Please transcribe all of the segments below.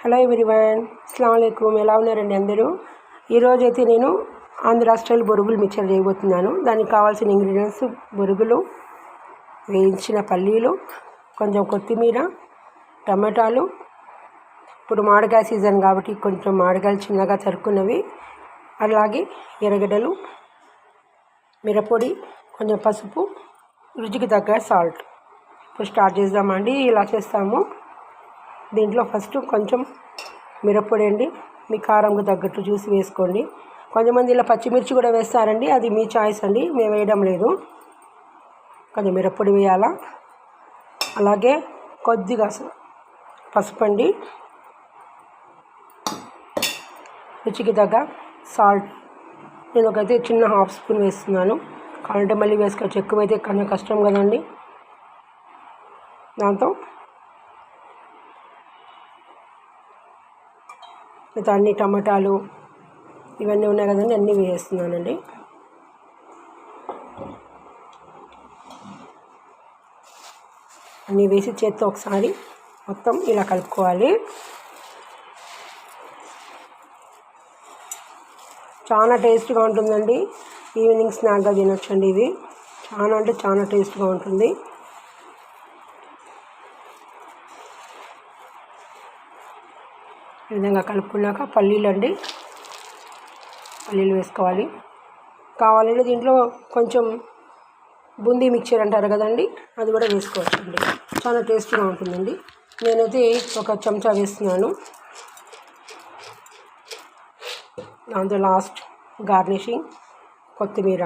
Hello everyone, అస్సలాము అలైకుమ్. ఎలా ఉన్నారండి అందరూ? ఈరోజైతే నేను ఆంధ్ర స్టైల్ బొరుగులు మిక్చర్ చేయబోతున్నాను. దానికి కావాల్సిన ఇంగ్రీడియంట్స్: బొరుగులు, వేయించిన పల్లీలు, కొంచెం కొత్తిమీర, టమాటాలు. ఇప్పుడు మామిడికాయ సీజన్ కాబట్టి కొంచెం మామిడికాయలు చిన్నగా తరుక్కున్నవి, అలాగే ఎర్రగడ్డలు, మిరపొడి, కొంచెం పసుపు, రుచికి తగ్గ సాల్ట్. ఇప్పుడు స్టార్ట్ చేద్దామండి. ఇలా చేస్తాము. దీంట్లో ఫస్ట్ కొంచెం మిరప్పొడి అండి, మీ కారంకు తగ్గట్టు చూసి వేసుకోండి. కొంతమంది ఇలా పచ్చిమిర్చి కూడా వేస్తారండి, అది మీ చాయిస్ అండి, మేము వేయడం లేదు. కొంచెం మిరప్పొడి వేయాలా. అలాగే కొద్దిగా పసుపు అండి, రుచికి తగ్గ సాల్ట్. నేను ఒకైతే చిన్న హాఫ్ స్పూన్ వేస్తున్నాను. కావాలంటే మళ్ళీ వేసుకోవచ్చు, ఎక్కువైతే కన్నా కష్టం కదండి. దాంతో మిగతా అన్ని టమాటాలు ఇవన్నీ ఉన్నాయి కదండి, అన్నీ వేస్తున్నానండి. అన్నీ వేసి చేత్తో ఒకసారి మొత్తం ఇలా కలుపుకోవాలి. చాలా టేస్ట్గా ఉంటుందండి. ఈవినింగ్ స్నాక్గా తినొచ్చండి. ఇది చాలా అంటే చాలా టేస్ట్గా ఉంటుంది. ఈ విధంగా కలుపుకున్నాక పల్లీలు అండి, పల్లీలు వేసుకోవాలి. కావాలంటే దీంట్లో కొంచెం బూందీ మిక్చర్ అంటారు కదండి, అది కూడా వేసుకోవచ్చండి, చాలా టేస్ట్గా ఉంటుందండి. నేనైతే ఒక చెంచా వేస్తున్నాను. దాంతో లాస్ట్ గార్నిషింగ్ కొత్తిమీర.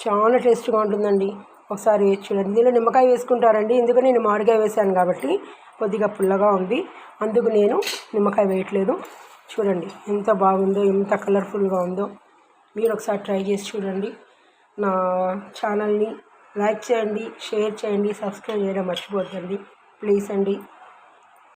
చాలా టేస్ట్గా ఉంటుందండి, ఒకసారి వేసి చూడండి. దీనిలో నిమ్మకాయ వేసుకుంటారండి, ఎందుకని నేను మామిడికాయ వేసాను కాబట్టి కొద్దిగా పుల్లగా ఉంది, అందుకు నేను నిమ్మకాయ వేయట్లేదు. చూడండి ఎంత బాగుందో, ఎంత కలర్ఫుల్గా ఉందో. మీరు ఒకసారి ట్రై చేసి చూడండి. నా ఛానల్ని లైక్ చేయండి, షేర్ చేయండి, సబ్స్క్రైబ్ చేయడం మర్చిపోద్దండి ప్లీజ్ అండి.